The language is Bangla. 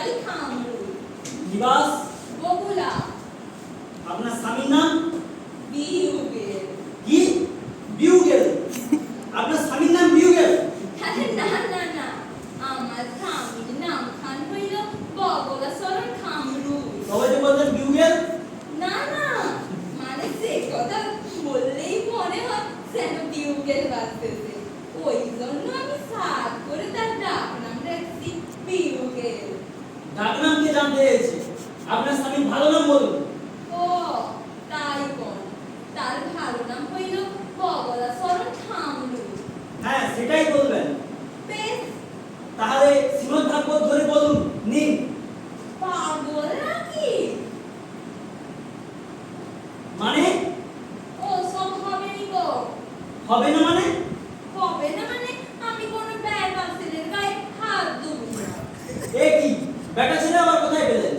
বাড়ি খামরু। নিবাস বগুলা। আপনার স্বামীর নাম বিউগেল। কি? বিউগেল? আপনার স্বামীর নাম বিউগেল? আরে না না না, আমার স্বামীর নাম খান হইল বগলা সরণ খামরু। সবাই তো বলতেন বিউগেল। না না, মানে সে কথা বললেই মনে হয় যেন বিউগেল বাজতেছে, ওই জন্য আমি সাত করে তার ডাক নাম রাখছি বিউগেল। ডাকনাম কে জানতে চেয়েছে? আপনার স্বামীর ভালো নাম বলুন। ও তাই কোন, তার ভালো নাম হইল বগলা সরণ খামরু। হ্যাঁ সেটাই বলবেন। বেশ, তাহলে শ্রীমদ ভাগবত ধরে বলুন, নিন। পাগল নাকি? মানে? ও সব হবে নি গো। হবে না মানে? হবে না মানে আমি কোনো ব্যাগ ছেলের গায়ে হাত দেবো না। এ কি? বেটা ছেলে আবার কোথায় পেলেন?